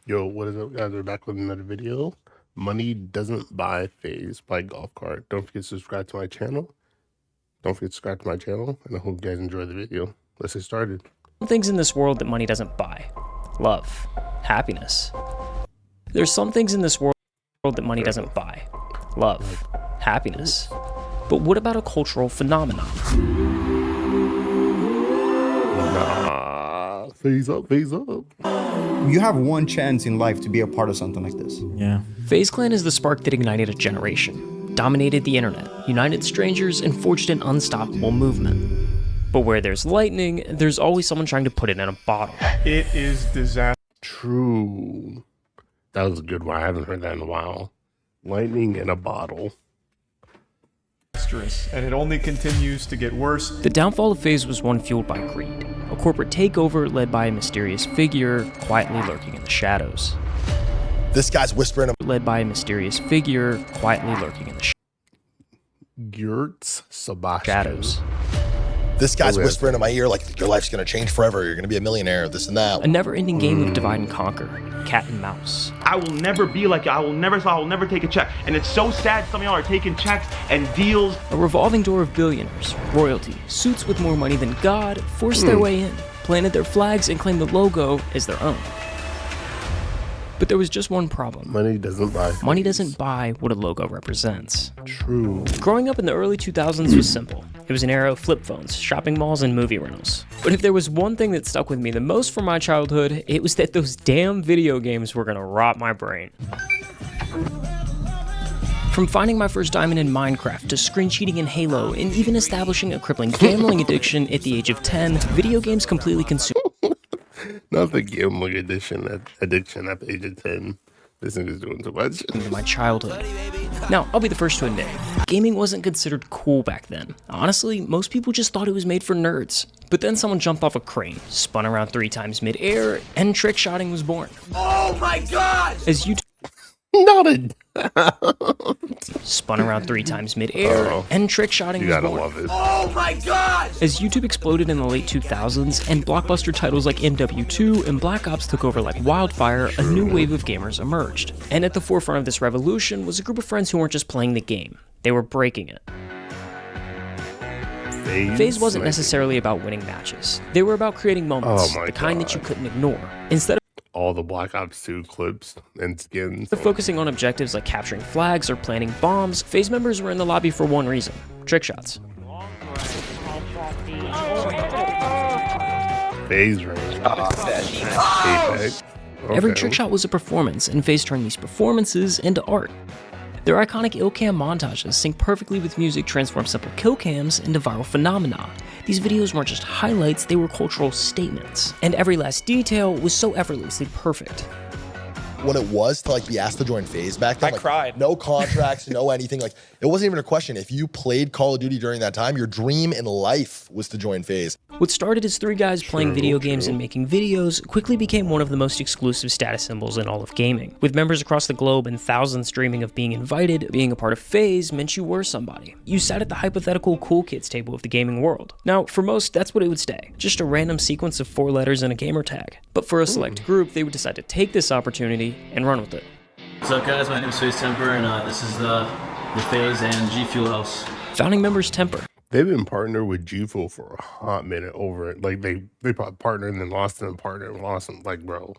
Yo, what is up, guys? We're back with another video. Money doesn't buy FaZe by golf cart. Don't forget to subscribe to my channel. And I hope you guys enjoy the video. Let's get started. Some things in this world that money doesn't buy. Love, happiness. There's some things in this world that money doesn't buy. Love, happiness. But what about a cultural phenomenon? Nah, FaZe up, FaZe up. You have one chance in life to be a part of something like this. Yeah. FaZe Clan is the spark that ignited a generation, dominated the internet, united strangers, and forged an unstoppable movement. But where there's lightning, there's always someone trying to put it in a bottle. It is disastrous. True. That was a good one. I haven't heard that in a while. Lightning in a bottle. And it only continues to get worse. The downfall of FaZe was one fueled by greed, a corporate takeover led by a mysterious figure quietly lurking in the shadows. This guy's whispering. Led by a mysterious figure quietly lurking in the Gertz Sebastian. shadows. This guy's whispering in my ear like, your life's gonna change forever. You're gonna be a millionaire, this and that. A never-ending game of divide and conquer, cat and mouse. I will never be like you. I will never take a check. And it's so sad some of y'all are taking checks and deals. A revolving door of billionaires, royalty, suits with more money than God forced their way in, planted their flags, and claimed the logo as their own. But there was just one problem. Money doesn't buy FaZe. Money doesn't buy what a logo represents. True. Growing up in the early 2000s was simple. It was an era of flip phones, shopping malls, and movie rentals. But if there was one thing that stuck with me the most from my childhood, it was that those damn video games were gonna rot my brain. From finding my first diamond in Minecraft, to screen cheating in Halo, and even establishing a crippling gambling addiction at the age of 10, video games completely consumed Not the gambling addiction at the age of 10. This nigga's doing too much. into my childhood. Now, I'll be the first to admit, gaming wasn't considered cool back then. Honestly, most people just thought it was made for nerds. But then someone jumped off a crane, spun around 3 times mid-air, and trick shotting was born. Oh my god! As YouTube Not a. spun around 3 times mid-air, and trick shotting You was gotta born. love it. Oh my god! As YouTube exploded in the late 2000s, and blockbuster titles like MW2 and Black Ops took over like wildfire, a new wave of gamers emerged. And at the forefront of this revolution was a group of friends who weren't just playing the game, they were breaking it. FaZe wasn't necessarily about winning matches. They were about creating moments, Oh my the kind that you God. couldn't ignore. Instead All the Black Ops 2 clips and skins. of focusing on objectives like capturing flags or planting bombs, FaZe members were in the lobby for one reason: trick shots. FaZe range. Apex. Every Okay. trick shot was a performance, and FaZe turned these performances into art. Their iconic ill cam montages sync perfectly with music, transform simple kill cams into viral phenomena. These videos weren't just highlights, they were cultural statements. And every last detail was so effortlessly perfect. When it was to like be asked to join FaZe back then, I like, cried. no contracts, no anything. Like it wasn't even a question. If you played Call of Duty during that time, your dream in life was to join FaZe. What started as 3 guys playing video games true. and making videos quickly became one of the most exclusive status symbols in all of gaming. With members across the globe and thousands dreaming of being invited, being a part of FaZe meant you were somebody. You sat at the hypothetical cool kids table of the gaming world. Now, for most, that's what it would stay. Just a random sequence of 4 letters and a gamer tag. But for a select group, they would decide to take this opportunity and run with it. What's up, guys? My name is FaZe Temper, and this is the FaZe and G Fuel House. Founding members Temper, They've been partnered with G Fuel for a hot minute over it. Like they probably partnered and then lost them, partnered and lost them. Like, bro,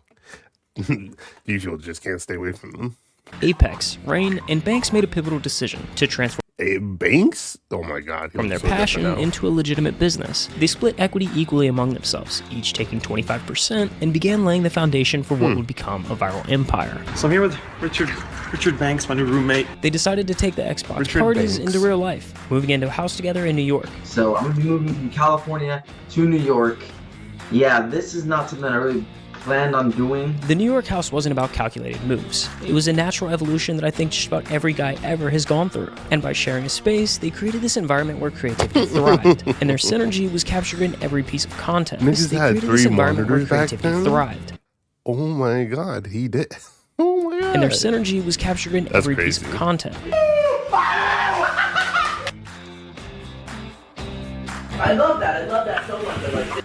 G Fuel just can't stay away from them. Apex, Rain, and Banks made a pivotal decision to transform Hey, Banks? Oh my God. he from looks their so passion different now. into a legitimate business. They split equity equally among themselves, each taking 25%, and began laying the foundation for what would become a viral empire. So I'm here with Richard Banks, my new roommate. They decided to take the Xbox Richard parties Banks. into real life, moving into a house together in New York. So I'm gonna be moving from California to New York. Yeah, this is not something I really planned on doing. The New York house wasn't about calculated moves. It was a natural evolution that I think just about every guy ever has gone through. And by sharing a space, they created this environment where creativity thrived, and their synergy was captured in every piece of content. Niggas They had created this 3 environment where monitors back creativity then? thrived. Oh my God, he did. Oh my God. And their synergy was captured in every piece of crazy. content. I love that so much.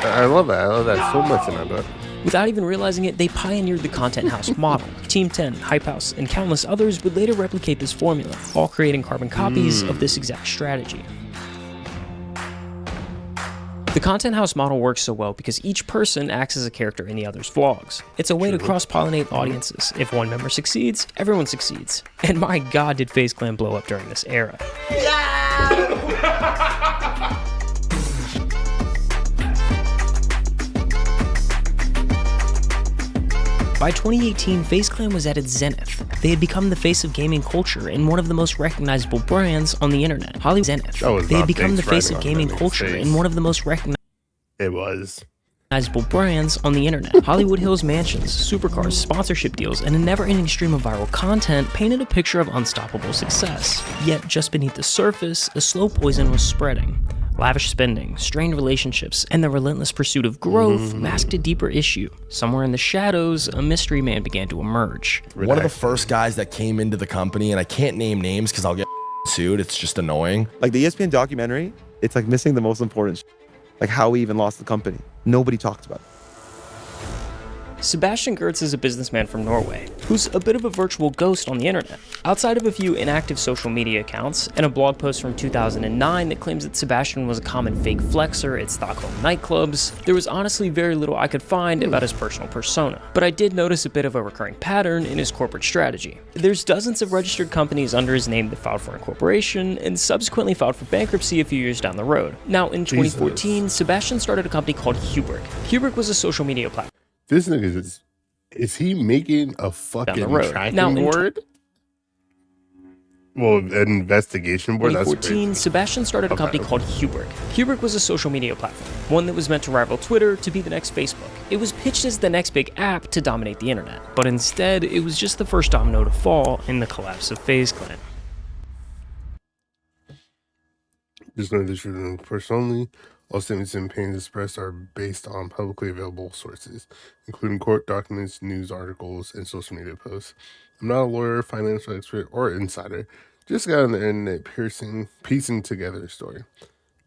I love that. I love that so much, and I bet. Without even realizing it, they pioneered the content house model. Team 10, Hype House, and countless others would later replicate this formula, all creating carbon copies of this exact strategy. The content house model works so well because each person acts as a character in the other's vlogs. It's a way to cross-pollinate audiences. If one member succeeds, everyone succeeds. And my god, did FaZe Clan blow up during this era. By 2018, FaZe Clan was at its zenith. They had become the face of gaming culture and one of the most recognizable brands on the internet. Hollywood Zenith. They had become the face of gaming culture and one of the most recognizable brands on the internet. Hollywood Hills mansions, supercars, sponsorship deals, and a never-ending stream of viral content painted a picture of unstoppable success. Yet, just beneath the surface, a slow poison was spreading. Lavish spending, strained relationships, and the relentless pursuit of growth masked a deeper issue. Somewhere in the shadows, a mystery man began to emerge. One of the first guys that came into the company, and I can't name names because I'll get sued, it's just annoying. Like the ESPN documentary, it's like missing the most important like how we even lost the company. Nobody talks about it. Sebastian Gertz is a businessman from Norway, who's a bit of a virtual ghost on the internet. Outside of a few inactive social media accounts, and a blog post from 2009 that claims that Sebastian was a common fake flexer at Stockholm nightclubs, there was honestly very little I could find about his personal persona. But I did notice a bit of a recurring pattern in his corporate strategy. There's dozens of registered companies under his name that filed for incorporation, and subsequently filed for bankruptcy a few years down the road. Now, in 2014, Sebastian started a company called Hubrik. Hubrik was a social media platform. This nigga is he making a fucking tracking board? Well, an investigation board. 2014, Sebastian started a company called Hubrik. Hubrik was a social media platform, one that was meant to rival Twitter to be the next Facebook. It was pitched as the next big app to dominate the internet, but instead, it was just the first domino to fall in the collapse of FaZe Clan. Just know this is personally. All statements and opinions expressed are based on publicly available sources, including court documents, news articles, and social media posts. I'm not a lawyer, financial expert, or insider. Just got on the internet piecing together a story.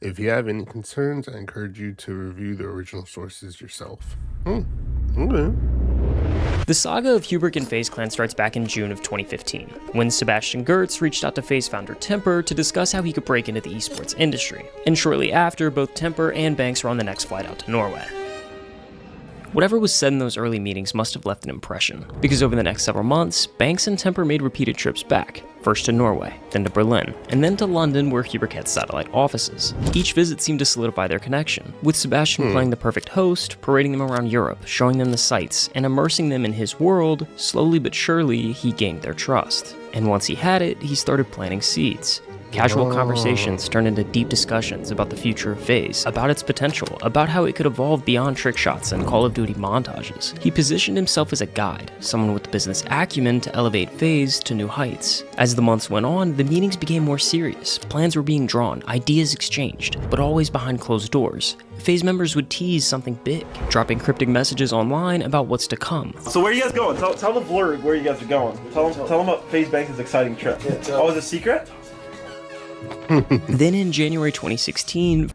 If you have any concerns, I encourage you to review the original sources yourself. Okay. The saga of Hubrik and FaZe Clan starts back in June of 2015, when Sebastian Gertz reached out to FaZe founder Temper to discuss how he could break into the esports industry. And shortly after, both Temper and Banks were on the next flight out to Norway. Whatever was said in those early meetings must have left an impression, because over the next several months, Banks and Temper made repeated trips back, first to Norway, then to Berlin, and then to London where Hubrik had satellite offices. Each visit seemed to solidify their connection, with Sebastian playing the perfect host, parading them around Europe, showing them the sights, and immersing them in his world. Slowly but surely, he gained their trust. And once he had it, he started planting seeds. Casual conversations turned into deep discussions about the future of FaZe, about its potential, about how it could evolve beyond trick shots and Call of Duty montages. He positioned himself as a guide, someone with the business acumen to elevate FaZe to new heights. As the months went on, the meetings became more serious. Plans were being drawn, ideas exchanged, but always behind closed doors. FaZe members would tease something big, dropping cryptic messages online about what's to come. So where are you guys going? Tell the vlog where you guys are going. Tell them about FaZe Banks' exciting trip. Oh, is it a secret? Then in January 2016,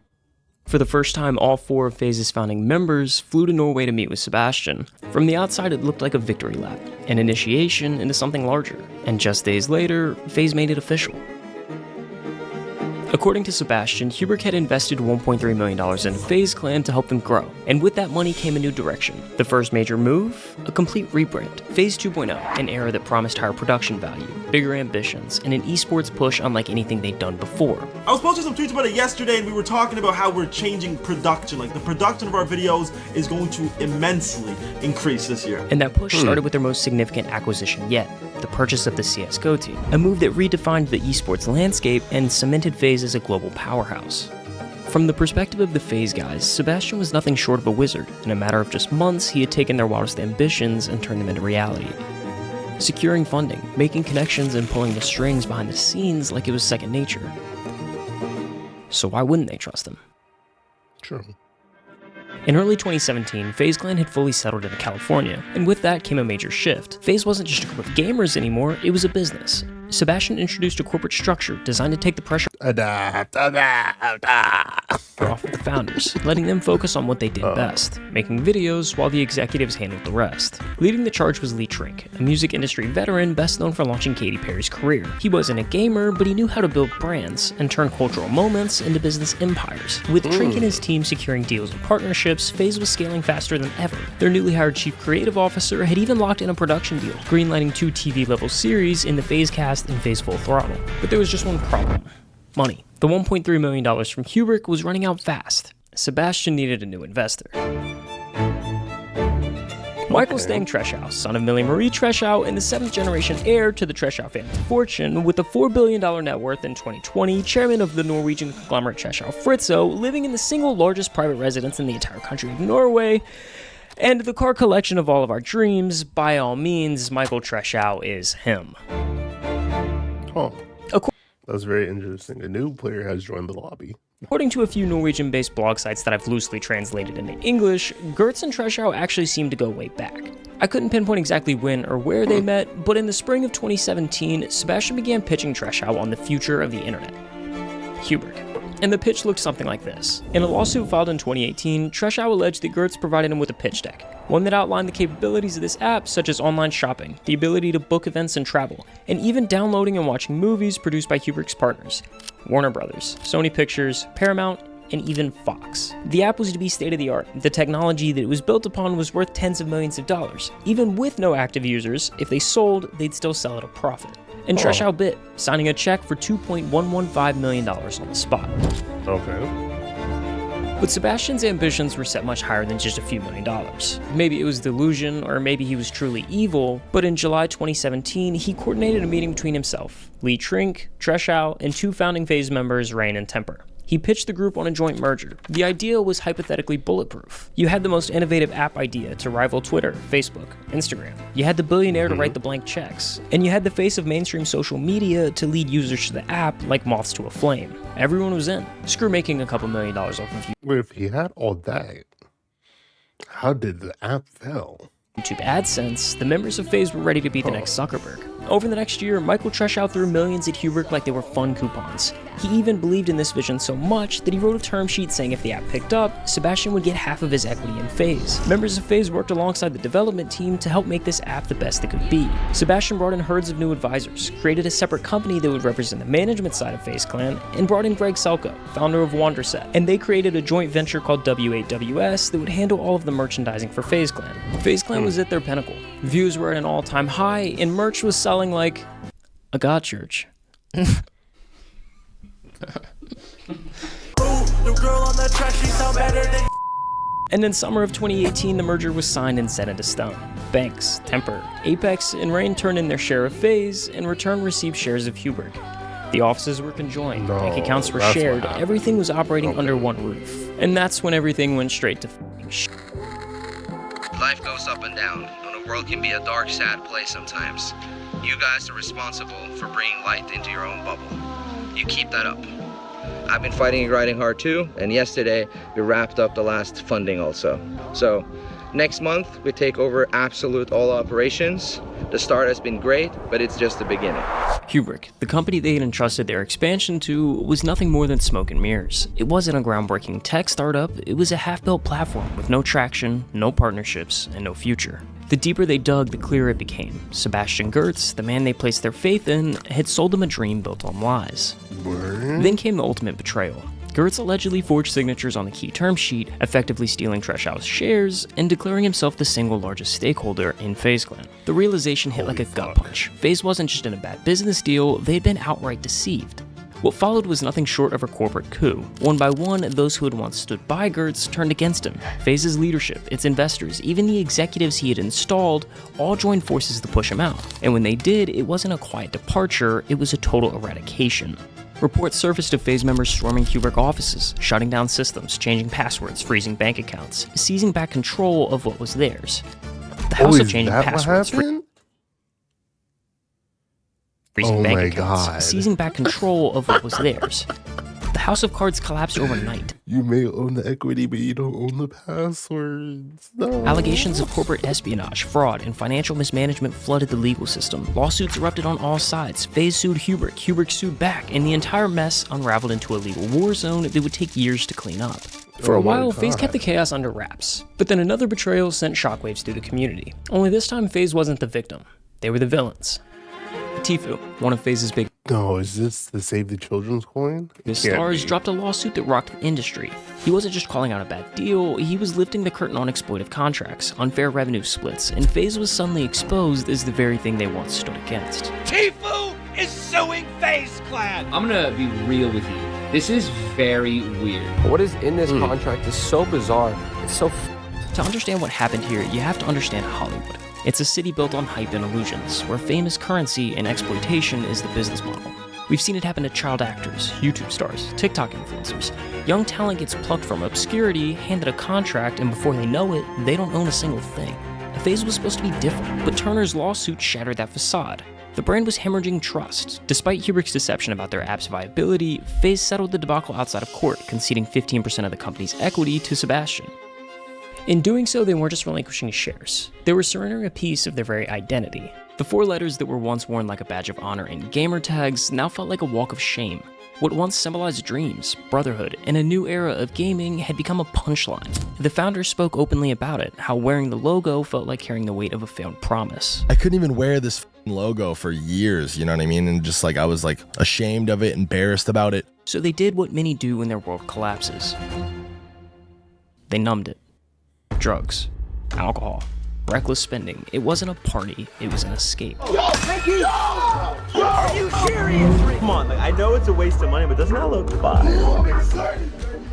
for the first time, all four of FaZe's founding members flew to Norway to meet with Sebastian. From the outside, it looked like a victory lap, an initiation into something larger. And just days later, FaZe made it official. According to Sebastian, Hubrik had invested $1.3 million in FaZe Clan to help them grow, and with that money came a new direction. The first major move? A complete rebrand. FaZe 2.0, an era that promised higher production value, bigger ambitions, and an esports push unlike anything they'd done before. I was posting some tweets about it yesterday, and we were talking about how we're changing production. Like, the production of our videos is going to immensely increase this year. And that push started with their most significant acquisition yet, the purchase of the CSGO team, a move that redefined the esports landscape and cemented FaZe as a global powerhouse. From the perspective of the FaZe guys, Sebastian was nothing short of a wizard. In a matter of just months, he had taken their wildest ambitions and turned them into reality. Securing funding, making connections, and pulling the strings behind the scenes like it was second nature. So why wouldn't they trust him? True. In early 2017, FaZe Clan had fully settled into California, and with that came a major shift. FaZe wasn't just a group of gamers anymore, it was a business. Sebastian introduced a corporate structure designed to take the pressure Adapt. Off of the founders, letting them focus on what they did best, making videos while the executives handled the rest. Leading the charge was Lee Trink, a music industry veteran best known for launching Katy Perry's career. He wasn't a gamer, but he knew how to build brands and turn cultural moments into business empires. With Trink and his team securing deals and partnerships, FaZe was scaling faster than ever. Their newly hired chief creative officer had even locked in a production deal, greenlighting 2 TV-level series in the FaZe Cast and FaZe Full Throttle. But there was just one problem. Money. The $1.3 million from Kubrick was running out fast. Sebastian needed a new investor. Michael Stang Treschow, son of Millie Marie Treschow and the 7th-generation heir to the Treschow family fortune, with a $4 billion net worth in 2020, chairman of the Norwegian conglomerate Treschow Fritzo, living in the single largest private residence in the entire country of Norway, and the car collection of all of our dreams. By all means, Michael Treschow is him. Oh. That's very interesting. A new player has joined the lobby. According to a few Norwegian-based blog sites that I've loosely translated into English, Gertz and Treschow actually seem to go way back. I couldn't pinpoint exactly when or where they met, but in the spring of 2017, Sebastian began pitching Treschow on the future of the internet. Kubrick. And the pitch looked something like this. In a lawsuit filed in 2018, Treschow alleged that Gertz provided him with a pitch deck, one that outlined the capabilities of this app, such as online shopping, the ability to book events and travel, and even downloading and watching movies produced by Kubrick's partners, Warner Brothers, Sony Pictures, Paramount, and even Fox. The app was to be state-of-the-art. The technology that it was built upon was worth tens of millions of dollars. Even with no active users, if they sold, they'd still sell at a profit. And Treschow bit, signing a check for $2.115 million on the spot. Okay. But Sebastian's ambitions were set much higher than just a few $1 million. Maybe it was delusion, or maybe he was truly evil, but in July 2017, he coordinated a meeting between himself, Lee Trink, Treschow, and 2 founding FaZe members, Rain and Temper. He pitched the group on a joint merger. The idea was hypothetically bulletproof. You had the most innovative app idea to rival Twitter, Facebook, Instagram. You had the billionaire to write the blank checks. And you had the face of mainstream social media to lead users to the app like moths to a flame. Everyone was in. Screw making a couple $1 million off of Wait, if he had all that, how did the app fail? YouTube AdSense, the members of FaZe were ready to be the next Zuckerberg. Over the next year, Michael Treschow threw millions at Kubrick like they were fun coupons. He even believed in this vision so much that he wrote a term sheet saying if the app picked up, Sebastian would get half of his equity in FaZe. Members of FaZe worked alongside the development team to help make this app the best it could be. Sebastian brought in herds of new advisors, created a separate company that would represent the management side of FaZe Clan, and brought in Greg Selko, founder of Wanderset, and they created a joint venture called W8WS that would handle all of the merchandising for FaZe Clan. FaZe Clan was at their pinnacle. Views were at an all-time high, and merch was selling like a god church. And in summer of 2018, the merger was signed and set into stone. Banks, Temper, Apex, and Rain turned in their share of FaZe, and Return received shares of Kubrick. The offices were conjoined, bank accounts were shared, everything was operating under one roof. And that's when everything went straight to f***ing shit. Life goes up and down, and the world can be a dark, sad place sometimes. You guys are responsible for bringing light into your own bubble. You keep that up. I've been fighting and grinding hard too, and yesterday we wrapped up the last funding also. So next month we take over absolute all operations. The start has been great, but it's just the beginning. Kubrick, the company they had entrusted their expansion to, was nothing more than smoke and mirrors. It wasn't a groundbreaking tech startup, it was a half-built platform with no traction, no partnerships, and no future. The deeper they dug, the clearer it became. Sebastian Gertz, the man they placed their faith in, had sold them a dream built on lies. Then came the ultimate betrayal. Gertz allegedly forged signatures on the key term sheet, effectively stealing Treschow's shares, and declaring himself the single largest stakeholder in FaZe Clan. The realization hit like a gut punch. FaZe wasn't just in a bad business deal, they had been outright deceived. What followed was nothing short of a corporate coup. One by one, those who had once stood by Gertz turned against him. FaZe's leadership, its investors, even the executives he had installed, all joined forces to push him out. And when they did, it wasn't a quiet departure, it was a total eradication. Reports surfaced of FaZe members storming Kubrick offices, shutting down systems, changing passwords, freezing bank accounts, seizing back control of what was theirs. The House of Changing Passwords, freezing bank accounts, seizing back control of what was theirs. The House of Cards collapsed overnight. You may own the equity, but you don't own the passwords. No. Allegations of corporate espionage, fraud, and financial mismanagement flooded the legal system. Lawsuits erupted on all sides. FaZe sued Hubert, Hubert sued back, and the entire mess unraveled into a legal war zone that would take years to clean up. For a while, FaZe kept the chaos under wraps, but then another betrayal sent shockwaves through the community. Only this time, FaZe wasn't the victim. They were the villains. Tifu, one of FaZe's big No, is this the Save the Children's coin? stars, dropped a lawsuit that rocked the industry. He wasn't just calling out a bad deal, he was lifting the curtain on exploitive contracts, unfair revenue splits, and FaZe was suddenly exposed as the very thing they once stood against. Tifu is suing FaZe Clan! I'm gonna be real with you. This is very weird. What is in this contract is so bizarre. It's so To understand what happened here, you have to understand Hollywood. It's a city built on hype and illusions, where famous currency and exploitation is the business model. We've seen it happen to child actors, YouTube stars, TikTok influencers. Young talent gets plucked from obscurity, handed a contract, and before they know it, they don't own a single thing. FaZe was supposed to be different, but Turner's lawsuit shattered that facade. The brand was hemorrhaging trust. Despite Hubert's deception about their app's viability, FaZe settled the debacle outside of court, conceding 15% of the company's equity to Sebastian. In doing so, they weren't just relinquishing shares. They were surrendering a piece of their very identity. The 4 letters that were once worn like a badge of honor in gamer tags now felt like a walk of shame. What once symbolized dreams, brotherhood, and a new era of gaming had become a punchline. The founders spoke openly about it, how wearing the logo felt like carrying the weight of a failed promise. I couldn't even wear this logo for years, you know what I mean? And just like, I was like ashamed of it, embarrassed about it. So they did what many do when their world collapses. They numbed it. Drugs, alcohol, reckless spending. It wasn't a party, it was an escape. Yo, Ricky! Are you serious, Ricky? Come on, like, I know it's a waste of money, but doesn't that look fun?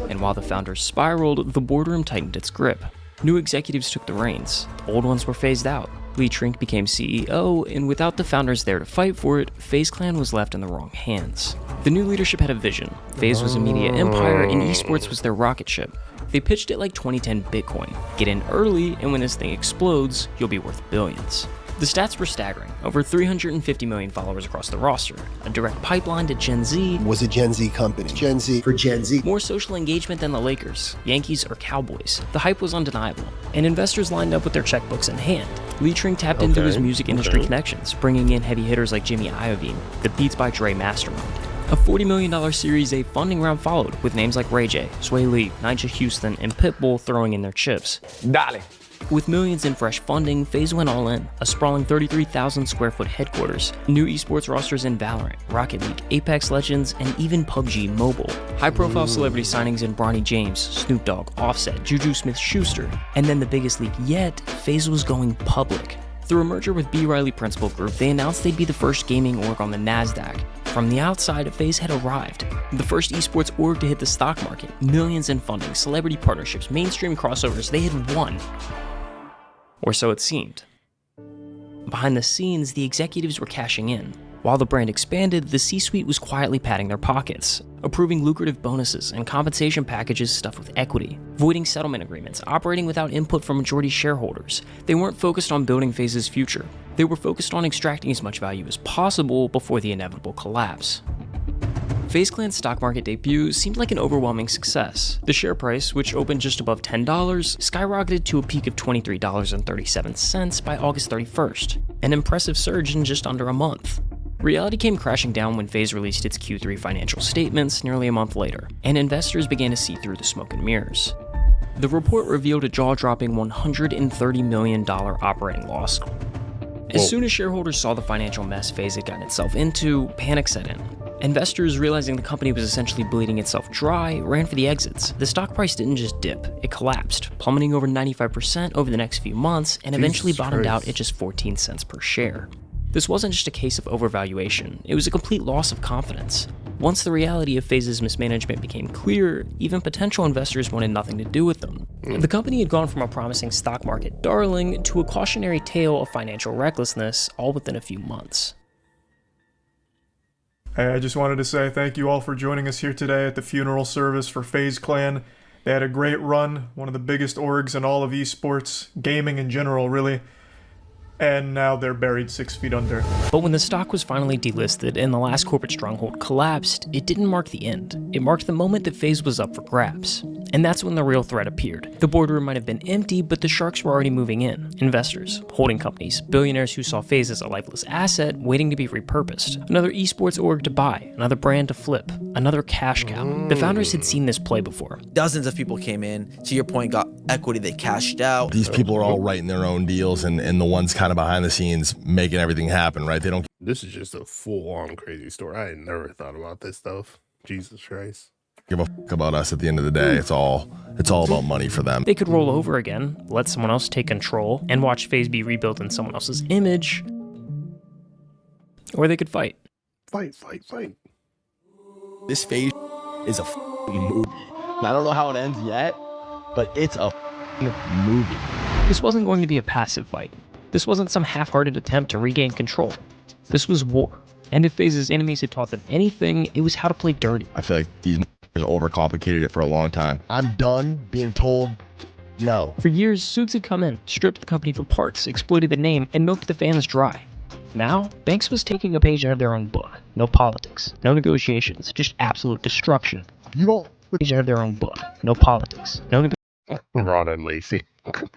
And while the founders spiraled, the boardroom tightened its grip. New executives took the reins. The old ones were phased out. Lee Trink became CEO, and without the founders there to fight for it, FaZe Clan was left in the wrong hands. The new leadership had a vision. FaZe was a media empire, and esports was their rocket ship. They pitched it like 2010 Bitcoin. Get in early, and when this thing explodes, you'll be worth billions. The stats were staggering. Over 350 million followers across the roster. A direct pipeline to Gen Z. Was a Gen Z company. Gen Z for Gen Z. More social engagement than the Lakers, Yankees, or Cowboys. The hype was undeniable. And investors lined up with their checkbooks in hand. Lee Trink tapped into his music industry connections, bringing in heavy hitters like Jimmy Iovine, the Beats by Dre mastermind. A $40 million Series A funding round followed, with names like Ray J, Sway Lee, Nigel Houston, and Pitbull throwing in their chips. Dale. With millions in fresh funding, FaZe went all in. A sprawling 33,000 square foot headquarters, new esports rosters in Valorant, Rocket League, Apex Legends, and even PUBG Mobile. High-profile celebrity signings in Bronny James, Snoop Dogg, Offset, Juju Smith-Schuster, and then the biggest leak yet, FaZe was going public. Through a merger with B. Riley Principal Group, they announced they'd be the first gaming org on the NASDAQ. From the outside, FaZe had arrived. The first esports org to hit the stock market, millions in funding, celebrity partnerships, mainstream crossovers, they had won. Or so it seemed. Behind the scenes, the executives were cashing in. While the brand expanded, the C-suite was quietly padding their pockets, approving lucrative bonuses and compensation packages stuffed with equity, voiding settlement agreements, operating without input from majority shareholders. They weren't focused on building FaZe's future. They were focused on extracting as much value as possible before the inevitable collapse. FaZe Clan's stock market debut seemed like an overwhelming success. The share price, which opened just above $10, skyrocketed to a peak of $23.37 by August 31st, an impressive surge in just under a month. Reality came crashing down when FaZe released its Q3 financial statements nearly a month later, and investors began to see through the smoke and mirrors. The report revealed a jaw-dropping $130 million operating loss. As soon as shareholders saw the financial mess FaZe had gotten itself into, panic set in. Investors, realizing the company was essentially bleeding itself dry, ran for the exits. The stock price didn't just dip, it collapsed, plummeting over 95% over the next few months, and eventually bottomed out at just 14 cents per share. This wasn't just a case of overvaluation, it was a complete loss of confidence. Once the reality of FaZe's mismanagement became clear, even potential investors wanted nothing to do with them. The company had gone from a promising stock market darling to a cautionary tale of financial recklessness all within a few months. Hey, I just wanted to say thank you all for joining us here today at the funeral service for FaZe Clan. They had a great run, one of the biggest orgs in all of esports, gaming in general, really. and now they're buried 6 feet under. But when the stock was finally delisted and the last corporate stronghold collapsed, it didn't mark the end. It marked the moment that FaZe was up for grabs. And that's when the real threat appeared. The boardroom might have been empty, but the sharks were already moving in. Investors, holding companies, billionaires who saw FaZe as a lifeless asset waiting to be repurposed. Another esports org to buy, another brand to flip, another cash cow. The founders had seen this play before. Dozens of people came in, to your point, got equity, they cashed out. These people are all writing their own deals and the ones kind of behind the scenes making everything happen, right? They don't. This is just a full-on crazy story. I had never thought about this stuff. Jesus Christ. Give a fuck about us at the end of the day. It's all about money for them. They could roll over again, let someone else take control, and watch FaZe be rebuilt in someone else's image. Or they could fight. Fight. This FaZe is a movie. And I don't know how it ends yet, but it's a movie. This wasn't going to be a passive fight. This wasn't some half-hearted attempt to regain control. This was war. And if FaZe's enemies had taught them anything, it was how to play dirty. I feel like these overcomplicated it for a long time. I'm done being told no. For years, Suits had come in, stripped the company for parts, exploited the name, and milked the fans dry. Now, Banks was taking a page out of their own book. No politics, no negotiations, just absolute destruction. You don't page out of their own book. No politics, no Ron and Lacey.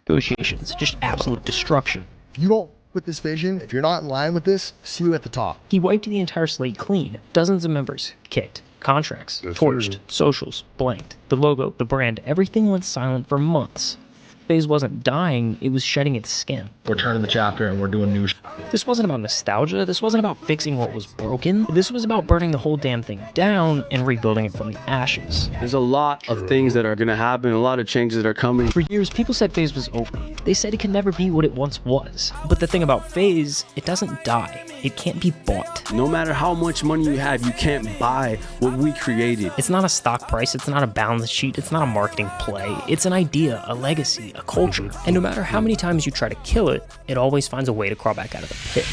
negotiations, just absolute destruction. You don't with this vision. If you're not in line with this, see you at the top. He wiped the entire slate clean. Dozens of members kicked. Contracts torched. Socials blanked. The logo, the brand, everything went silent for months. FaZe wasn't dying, it was shedding its skin. We're turning the chapter and we're doing new This wasn't about nostalgia, this wasn't about fixing what was broken. This was about burning the whole damn thing down and rebuilding it from the ashes. There's a lot of things that are going to happen, a lot of changes that are coming. For years, people said FaZe was over. They said it could never be what it once was. But the thing about FaZe, it doesn't die. It can't be bought. No matter how much money you have, you can't buy what we created. It's not a stock price, it's not a balance sheet, it's not a marketing play. It's an idea, a legacy, a culture. And no matter how many times you try to kill it, it always finds a way to crawl back out of the pit.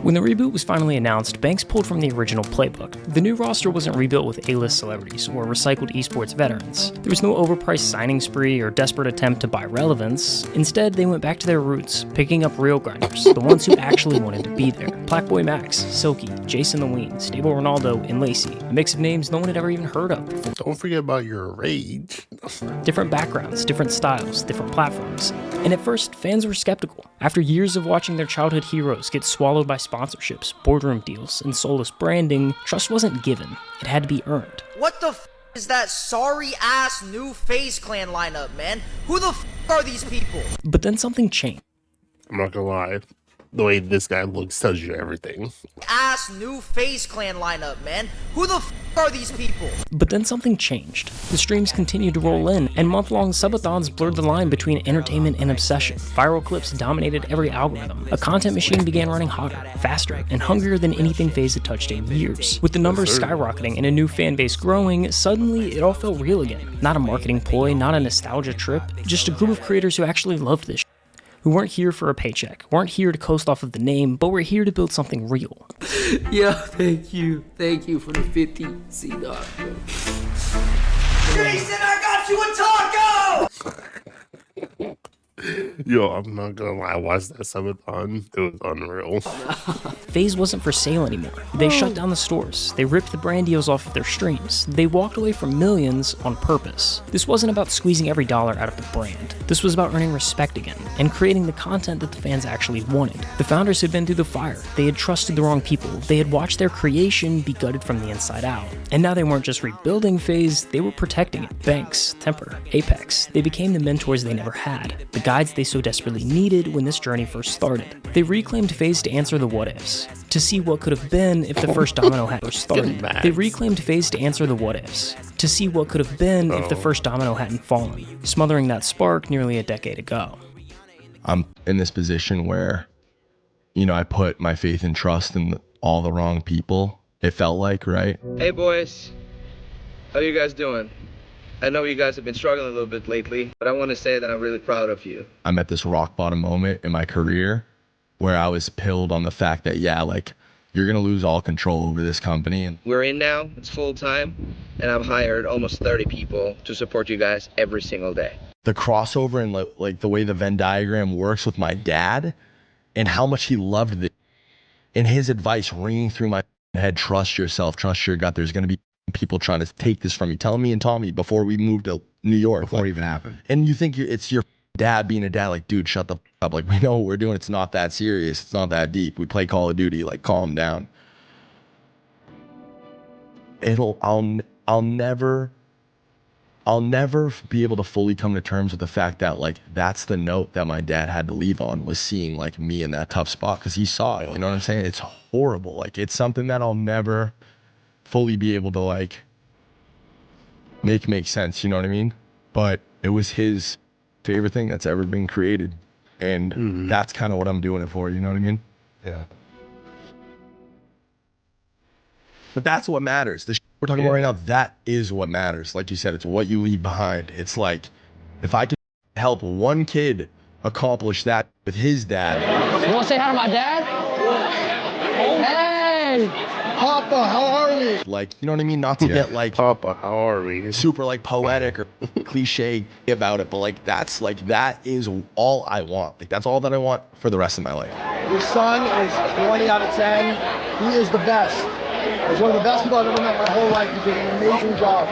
When the reboot was finally announced, Banks pulled from the original playbook. The new roster wasn't rebuilt with A-list celebrities or recycled esports veterans. There was no overpriced signing spree or desperate attempt to buy relevance. Instead, they went back to their roots, picking up real grinders, the ones who actually wanted to be there. Blackboy Max, Silky, Jason the Ween, Stable Ronaldo, and Lacey. A mix of names no one had ever even heard of before. Don't forget about your rage. Different backgrounds, different styles, different platforms. And at first, fans were skeptical. After years of watching their childhood heroes get swallowed by sponsorships, boardroom deals, and soulless branding, trust wasn't given. It had to be earned. What the f is that sorry-ass new FaZe Clan lineup, man? Who the f are these people? But then something changed. I'm not gonna lie. The way this guy looks tells you everything. Ass new FaZe Clan lineup, man. Who the f are these people? But then something changed. The streams continued to roll in, and month-long subathons blurred the line between entertainment and obsession. Viral clips dominated every algorithm. A content machine began running hotter, faster, and hungrier than anything FaZe had touched in years. With the numbers skyrocketing and a new fan base growing, suddenly it all felt real again. Not a marketing ploy, not a nostalgia trip, just a group of creators who actually loved this who weren't here for a paycheck, weren't here to coast off of the name, but were here to build something real. Yeah, thank you. Thank you for the 50 C-Dog. Jason, I got you a taco! Yo, I'm not gonna lie, I watched that subathon. It was unreal. FaZe wasn't for sale anymore. They shut down the stores. They ripped the brand deals off of their streams. They walked away from millions on purpose. This wasn't about squeezing every dollar out of the brand. This was about earning respect again and creating the content that the fans actually wanted. The founders had been through the fire. They had trusted the wrong people. They had watched their creation be gutted from the inside out. And now they weren't just rebuilding FaZe, they were protecting it. Banks, Temper, Apex. They became the mentors they never had. The guides they so desperately needed when this journey first started. They reclaimed FaZe to answer the what-ifs, to see what could have been if the first domino hadn't started. They reclaimed FaZe to answer the what-ifs, to see what could have been if the first domino hadn't fallen, smothering that spark nearly a decade ago. I'm in this position where, you know, I put my faith and trust in all the wrong people. It felt like, right? Hey boys, how you guys doing? I know you guys have been struggling a little bit lately, but I want to say that I'm really proud of you. I'm at this rock bottom moment in my career where I was pilled on the fact that, yeah, like, you're going to lose all control over this company. And we're in now, it's full time, and I've hired almost 30 people to support you guys every single day. The crossover and like the way the Venn diagram works with my dad and how much he loved it. And his advice ringing through my head, trust yourself, trust your gut. There's going to be people trying to take this from you. Telling me and Tommy before we moved to New York. Before it even happened. And you think it's your dad being a dad, like, dude, shut the f up. Like, we know what we're doing. It's not that serious. It's not that deep. We play Call of Duty. Like, calm down. I'll never be able to fully come to terms with the fact that, like, that's the note that my dad had to leave on, was seeing, like, me in that tough spot, because he saw it. You know what I'm saying? It's horrible. Like, it's something that I'll never fully be able to, like, make sense. You know what I mean? But it was his favorite thing that's ever been created. And that's kind of what I'm doing it for. You know what I mean? Yeah. But that's what matters. The we're talking about right now, that is what matters. Like you said, it's what you leave behind. It's like, if I could help one kid accomplish that with his dad. You want to say hi to my dad? Hey! Papa, how are we? Like, you know what I mean? Not to get like, Papa, how are we? Super like poetic or cliche about it, but like, that is all I want. Like, that's all that I want for the rest of my life. Your son is 20 out of 10. He is the best. He's one of the best people I've ever met my whole life. You did an amazing job.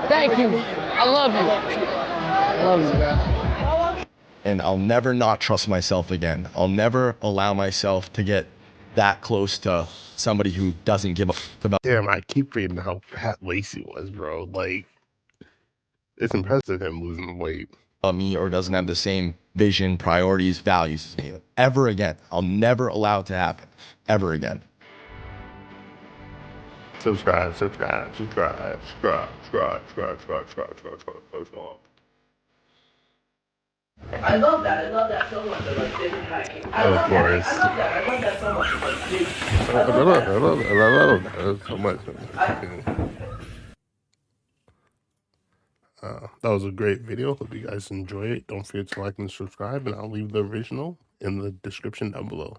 Thank you. I love you. I love you, man. And I'll never not trust myself again. I'll never allow myself to get that close to somebody who doesn't give a f about. Damn, I keep reading how fat Lacey was, bro. Like, it's impressive him losing weight. Me, or doesn't have the same vision, priorities, values as me. Ever again. I'll never allow it to happen. Ever again. Subscribe. I love that. I love that so much. I love David Hacking. I love that so much. I love that so much. That was a great video. Hope you guys enjoy it. Don't forget to like and subscribe, and I'll leave the original in the description down below.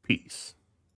Peace.